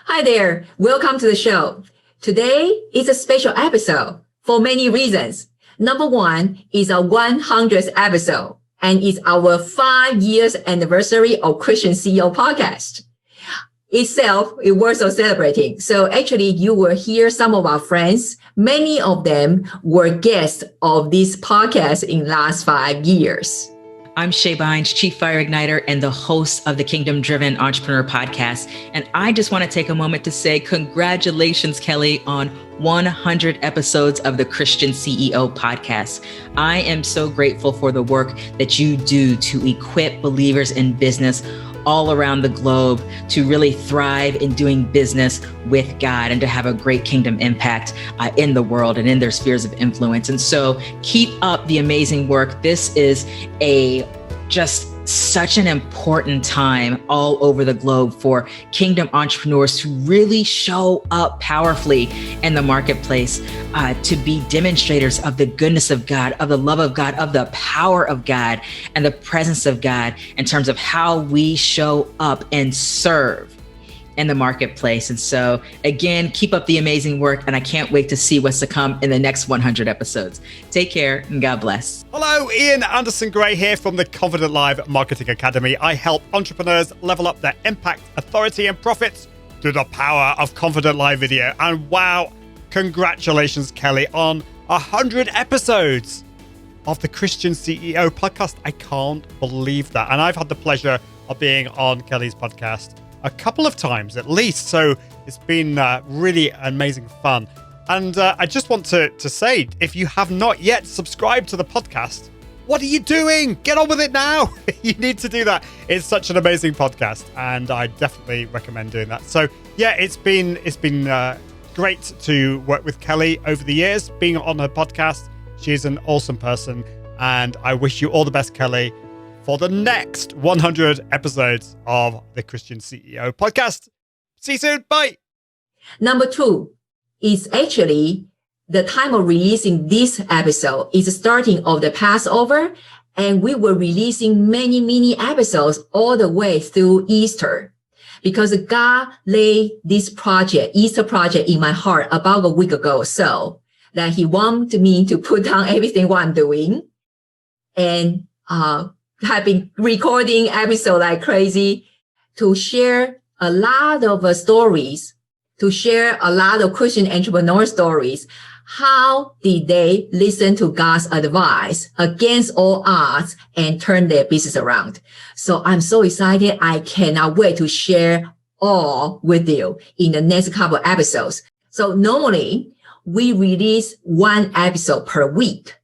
Hi there. Welcome to the show. Today is a special episode for many reasons. Number one is our 100th episode, and it's our 5 years anniversary of Christian CEO podcast. Itself, it was so celebrating. So actually, you will hear some of our friends. Many of them were guests of this podcast in last 5 years. I'm Shae Bynes, Chief Fire Igniter and the host of the Kingdom Driven Entrepreneur Podcast. And I just want to take a moment to say congratulations, Kelly, on 100 episodes of the Christian CEO Podcast. I am so grateful for the work that you do to equip believers in business all around the globe to really thrive in doing business with God and to have a great kingdom impact in the world and in their spheres of influence. And so keep up the amazing work. This is just such an important time all over the globe for kingdom entrepreneurs to really show up powerfully in the marketplace, to be demonstrators of the goodness of God, of the love of God, of the power of God, and the presence of God in terms of how we show up and serve in the marketplace. And so again, keep up the amazing work, and I can't wait to see what's to come in the next 100 episodes. Take care and God bless. Hello, Ian Anderson Gray here from the Confident Live Marketing Academy. I help entrepreneurs level up their impact, authority, and profits through the power of Confident Live video. And wow, congratulations, Kelly, on 100 episodes of the Christian CEO podcast. I can't believe that. And I've had the pleasure of being on Kelly's podcast a couple of times at least. So it's been really amazing fun. And I just want to say, if you have not yet subscribed to the podcast, what are you doing? Get on with it now. You need to do that. It's such an amazing podcast, and I definitely recommend doing that. So yeah, it's been great to work with Kelly over the years, being on her podcast. She's an awesome person, and I wish you all the best, Kelly, for the next 100 episodes of the Christian CEO podcast. See you soon. Bye. Number two is actually the time of releasing this episode is the starting of the Passover, and we were releasing many, many episodes all the way through Easter, because God laid this project, Easter project, in my heart about a week ago or so, that he wanted me to put down everything what I'm doing, and have been recording episodes like crazy to share a lot of stories, to share a lot of Christian entrepreneur stories. How did they listen to God's advice against all odds and turn their business around? So I'm so excited. I cannot wait to share all with you in the next couple of episodes. So normally we release one episode per week,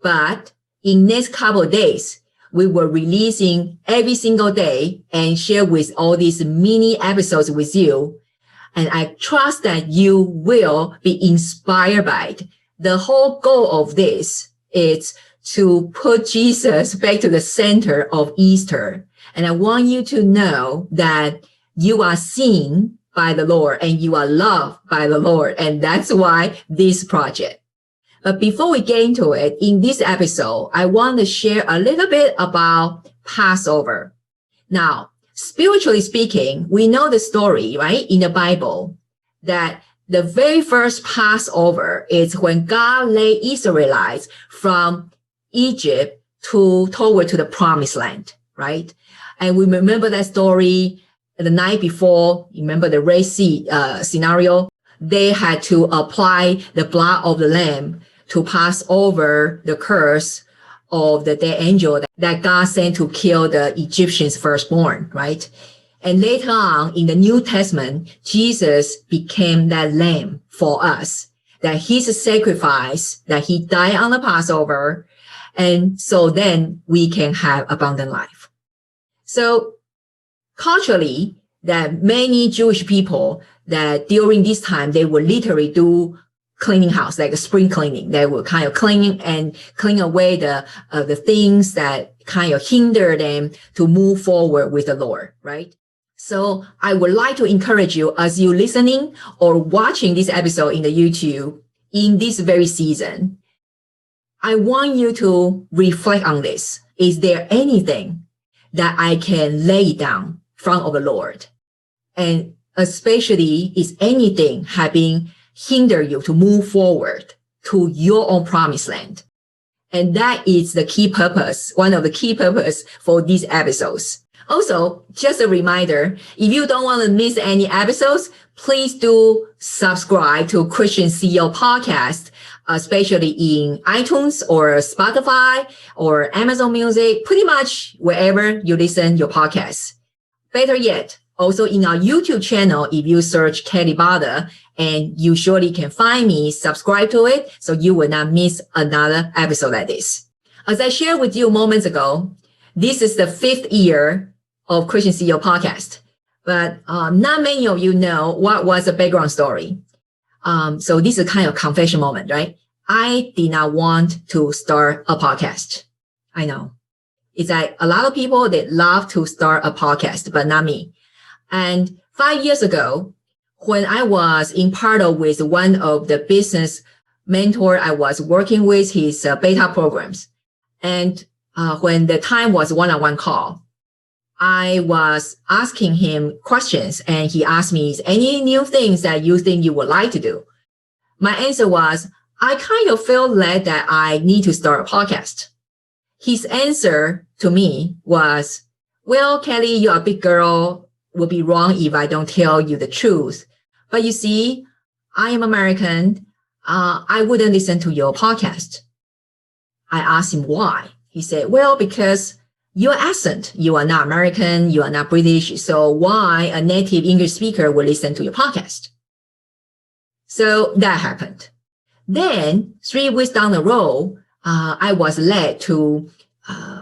but in next couple of days, we were releasing every single day and share with all these mini episodes with you. And I trust that you will be inspired by it. The whole goal of this is to put Jesus back to the center of Easter. And I want you to know that you are seen by the Lord and you are loved by the Lord. And that's why this project. But before we get into it, in this episode, I want to share a little bit about Passover. Now, spiritually speaking, we know the story, right, in the Bible, that the very first Passover is when God led Israelites from Egypt toward to the promised land, right? And we remember that story the night before. Remember the Red Sea scenario? They had to apply the blood of the lamb to pass over the curse of the dead angel that God sent to kill the Egyptians' firstborn, right? And later on in the New Testament, Jesus became that lamb for us, that his sacrifice, that he died on the Passover. And so then we can have abundant life. So culturally, that many Jewish people that during this time, they would literally do cleaning house, like a spring cleaning. They will kind of clean away the things that kind of hinder them to move forward with the Lord, right? So I would like to encourage you as you listening or watching this episode in the YouTube in this very season. I want you to reflect on this. Is there anything that I can lay down in front of the Lord and especially if anything have been hinder you to move forward to your own promised land. And that is the key purpose, one of the key purpose for these episodes. Also, just a reminder, if you don't want to miss any episodes, please do subscribe to Christian CEO podcast, especially in iTunes or Spotify or Amazon Music, pretty much wherever you listen your podcasts. Better yet, also in our YouTube channel, if you search Kelly Bada, and you surely can find me, subscribe to it so you will not miss another episode like this. As I shared with you moments ago, this is the 5th year of Christian CEO podcast, but not many of you know what was the background story. So this is kind of confession moment, right? I did not want to start a podcast. I know. It's like a lot of people that love to start a podcast, but not me. And 5 years ago, when I was in partner with one of the business mentor I was working with his beta programs, and when the time was one-on-one call, I was asking him questions, and he asked me, any new things that you think you would like to do? My answer was, I kind of feel led that I need to start a podcast. His answer to me was, well, Kelly, you're a big girl. Would be wrong if I don't tell you the truth. But you see, I am American. I wouldn't listen to your podcast. I asked him why. He said, well, because your accent, you are not American, you are not British. So why a native English speaker would listen to your podcast? So that happened. Then 3 weeks down the road, I was led to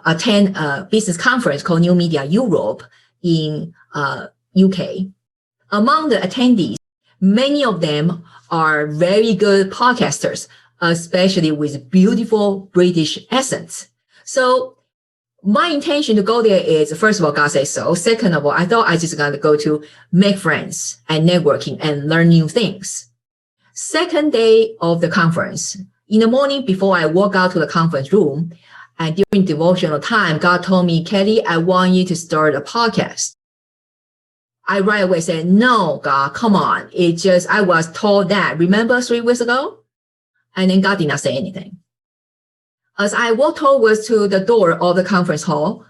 attend a business conference called New Media Europe in UK. Among the attendees, many of them are very good podcasters, especially with beautiful British accents. So my intention to go there is, first of all, God says so. Second of all, I thought I just got to go to make friends and networking and learn new things. Second day of the conference, in the morning before I walk out to the conference room, and during devotional time, God told me, Kelly, I want you to start a podcast. I right away said, no, God, come on. I was told that. Remember 3 weeks ago? And then God did not say anything. As I walked towards to the door of the conference hall,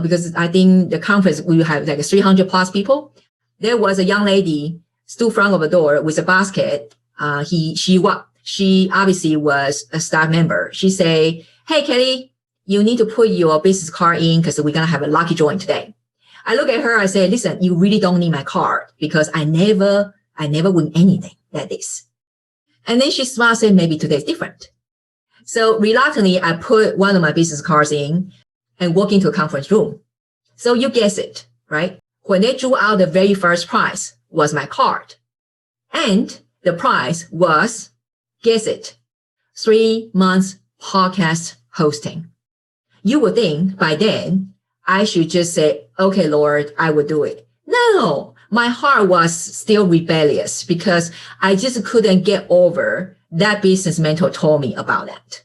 because I think the conference will have like 300 plus people, there was a young lady stood in front of the door with a basket. She obviously was a staff member. She said, hey, Kelly, you need to put your business card in because we're going to have a lucky drawing today. I look at her, I say, listen, you really don't need my card because I never win anything like this. And then she smiled and said, maybe today's different. So reluctantly, I put one of my business cards in and walk into a conference room. So you guess it, right? When they drew out the very first prize was my card. And the prize was, guess it, 3 months podcast hosting. You would think by then I should just say, okay, Lord, I will do it. No, my heart was still rebellious because I just couldn't get over that business mentor told me about that,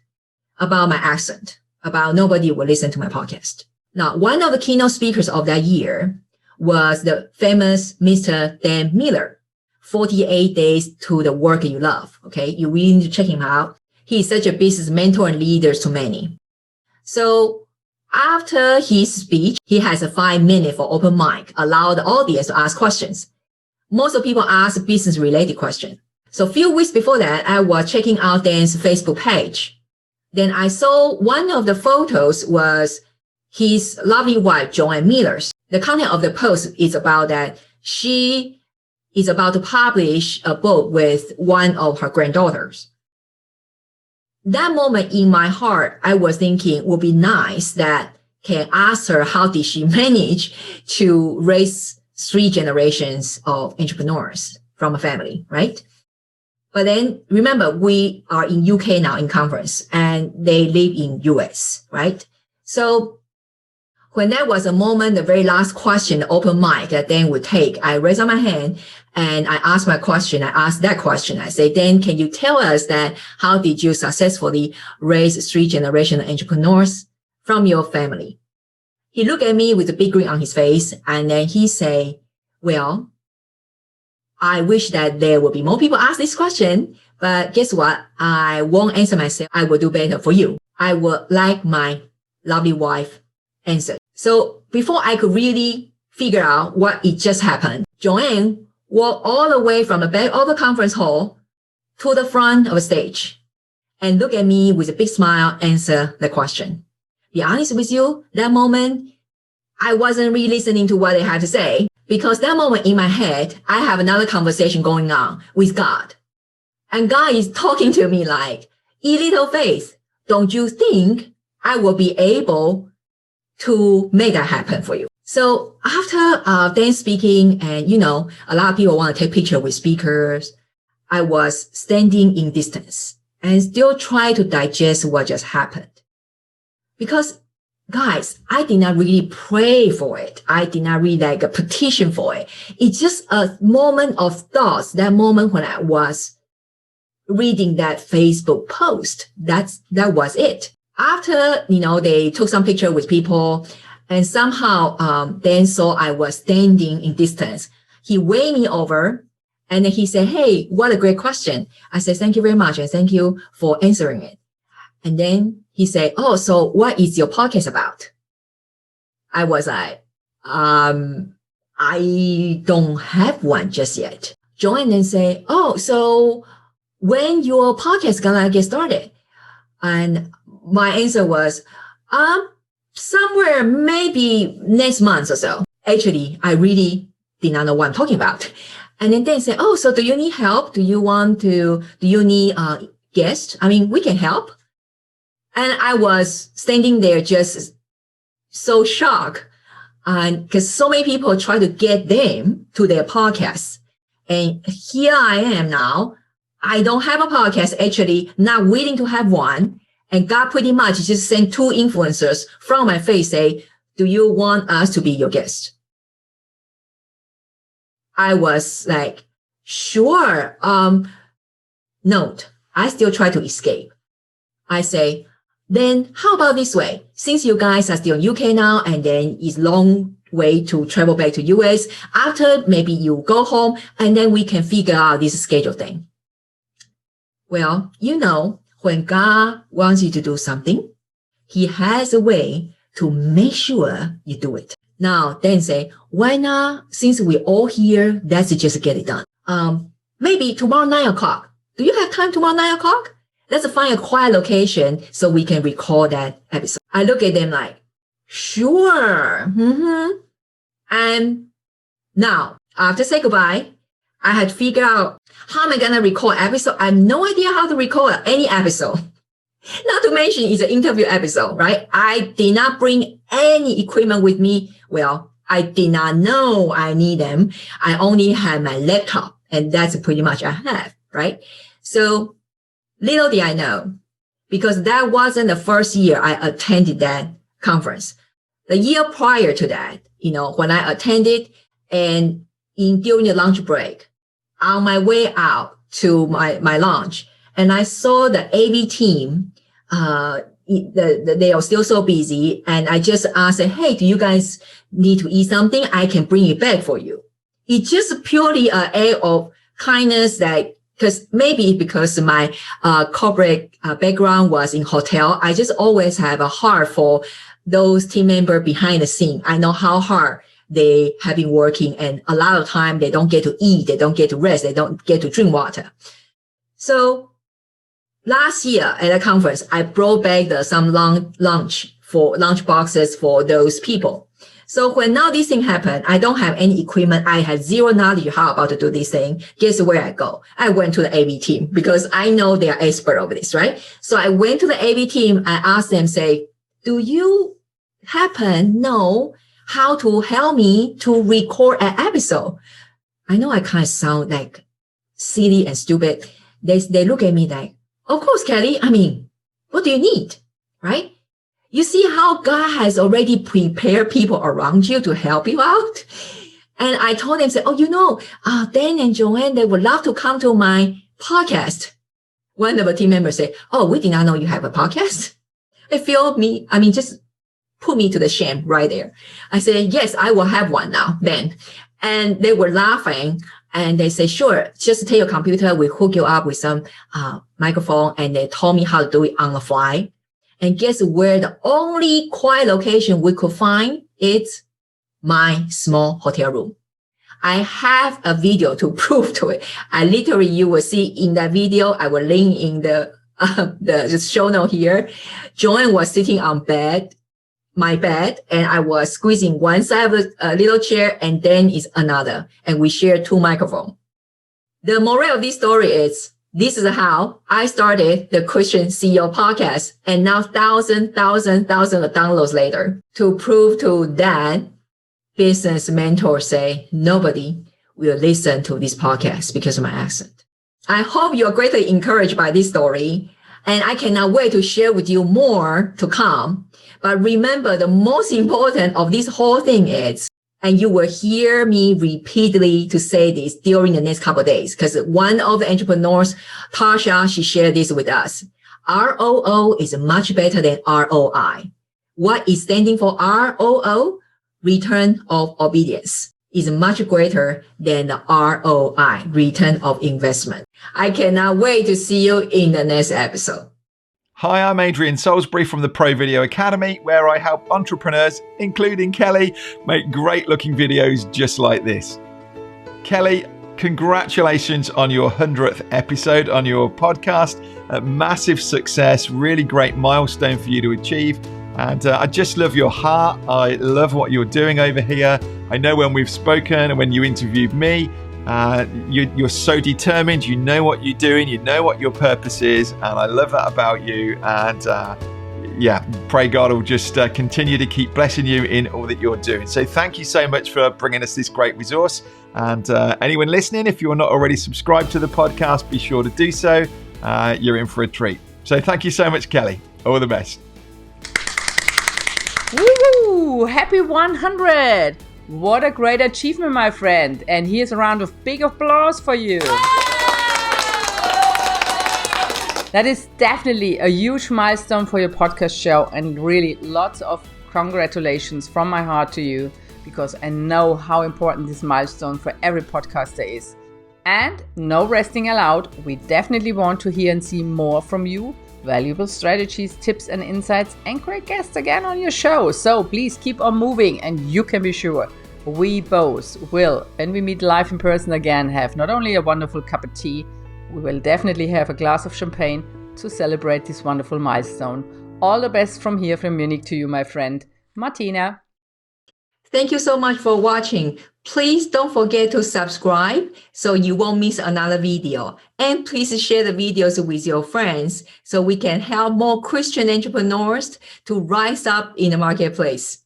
about my accent, about nobody would listen to my podcast. Now, one of the keynote speakers of that year was the famous Mr. Dan Miller, 48 Days to the Work You Love. Okay, you really need to check him out. He's such a business mentor and leader to many. So after his speech, he has a 5-minute for open mic, allow the audience to ask questions. Most of the people ask business related questions. So a few weeks before that, I was checking out Dan's Facebook page. Then I saw one of the photos was his lovely wife, Joanne Miller's. The content of the post is about that she is about to publish a book with one of her granddaughters. That moment in my heart, I was thinking it would be nice that can ask her how did she manage to raise 3 generations of entrepreneurs from a family, right? But then remember, we are in UK now in conference and they live in US, right? So when that was a moment, the very last question, the open mic that Dan would take, I raised up my hand and I asked my question. I asked that question. I say, Dan, can you tell us that how did you successfully raise 3 generational entrepreneurs from your family? He looked at me with a big grin on his face and then he say, well, I wish that there would be more people ask this question, but guess what? I won't answer myself. I will do better for you. I would like my lovely wife answer. So before I could really figure out what it just happened, Joanne walked all the way from the back of the conference hall to the front of the stage and look at me with a big smile, answer the question. Be honest with you, that moment, I wasn't really listening to what they had to say because that moment in my head, I have another conversation going on with God. And God is talking to me like, little faith, don't you think I will be able to make that happen for you? So after Dan speaking and, a lot of people want to take picture with speakers, I was standing in distance and still try to digest what just happened. Because guys, I did not really pray for it. I did not really like a petition for it. It's just a moment of thoughts, that moment when I was reading that Facebook post. That was it. After, they took some picture with people and somehow, Dan saw I was standing in distance. He waved me over and then he said, hey, what a great question. I said, thank you very much. And thank you for answering it. And then he said, oh, so what is your podcast about? I was like, I don't have one just yet. Joanne then say, oh, so when your podcast gonna get started? And my answer was, somewhere maybe next month or so. Actually, I really did not know what I'm talking about. And then they said, oh, so do you need help? Do you need guests? I mean, we can help. And I was standing there just so shocked. And because so many people try to get them to their podcast. And here I am now. I don't have a podcast, actually, not willing to have one. And God pretty much just sent 2 influencers from my face say, do you want us to be your guest? I was like, sure. Note, I still try to escape. I say, then how about this way? Since you guys are still in UK now, and then it's long way to travel back to US, after maybe you go home, and then we can figure out this schedule thing. Well, when God wants you to do something, he has a way to make sure you do it. Now, then say, why not? Since we're all here, let's just get it done. Maybe tomorrow 9:00. Do you have time tomorrow 9:00? Let's find a quiet location so we can record that episode. I look at them like, sure. And now, after say goodbye, I had to figure out how am I going to record episode. I have no idea how to record any episode. Not to mention it's an interview episode, right? I did not bring any equipment with me. Well, I did not know I need them. I only had my laptop and that's pretty much I have, right? So little did I know, because that wasn't the first year I attended that conference. The year prior to that, when I attended and during the lunch break, on my way out to my lunch, and I saw the AV team, they are still so busy. And I just asked, hey, do you guys need to eat something? I can bring it back for you. It's just purely an act of kindness because my corporate background was in hotel. I just always have a heart for those team members behind the scene. I know how hard they have been working, and a lot of time they don't get to eat, they don't get to rest, they don't get to drink water. So last year at a conference, I brought back some lunch boxes for those people. So when now this thing happened, I don't have any equipment. I had zero knowledge how about to do this thing. Guess where I go? I went to the AV team because I know they are expert over this, right? So I went to the AV team. I asked them, say, do you know how to help me to record an episode? I know I kind of sound like silly and stupid. They look at me like, of course, Kelly. I mean, what do you need? Right? You see how God has already prepared people around you to help you out? And I told them, say, Dan and Joanne, they would love to come to my podcast. One of the team members said, oh, we did not know you have a podcast. It filled me. I mean, just put me to the shame right there. I said, yes, I will have one now then. And they were laughing. And they say, sure, just take your computer. We hook you up with some microphone. And they told me how to do it on the fly. And guess where the only quiet location we could find is my small hotel room. I have a video to prove to it. You will see in that video, I will link in the show note here. Joanne was sitting on my bed, and I was squeezing one side of a little chair, and then is another. And we share 2 microphones. The moral of this story is, this is how I started the Christian CEO podcast, and now thousands of downloads later, to prove to that business mentors say nobody will listen to this podcast because of my accent. I hope you are greatly encouraged by this story, and I cannot wait to share with you more to come. But remember, the most important of this whole thing is, and you will hear me repeatedly to say this during the next couple of days, because one of the entrepreneurs, Tasha, she shared this with us. ROO is much better than ROI. What is standing for ROO? Return of obedience is much greater than the ROI, return of investment. I cannot wait to see you in the next episode. Hi, I'm Adrian Salisbury from the Pro Video Academy, where I help entrepreneurs, including Kelly, make great looking videos just like this. Kelly, congratulations on your 100th episode on your podcast. A massive success, really great milestone for you to achieve. And I just love your heart. I love what you're doing over here. I know when we've spoken and when you interviewed me, you're so determined. You know what you're doing. You know what your purpose is. And I love that about you. And pray God will just continue to keep blessing you in all that you're doing. So thank you so much for bringing us this great resource. And anyone listening, if you're not already subscribed to the podcast, be sure to do so. You're in for a treat. So thank you so much, Kelly. All the best. Woo! Happy 100! What a great achievement, my friend. And here's a round of big applause for you. That is definitely a huge milestone for your podcast show, and really lots of congratulations from my heart to you, because I know how important this milestone for every podcaster is. And no resting allowed. We definitely want to hear and see more from you. Valuable strategies, tips and insights, and great guests again on your show. So please keep on moving, and you can be sure we both will, when we meet live in person again, have not only a wonderful cup of tea, we will definitely have a glass of champagne to celebrate this wonderful milestone. All the best from here from Munich to you, my friend, Martina. Thank you so much for watching. Please don't forget to subscribe so you won't miss another video. And please share the videos with your friends so we can help more Christian entrepreneurs to rise up in the marketplace.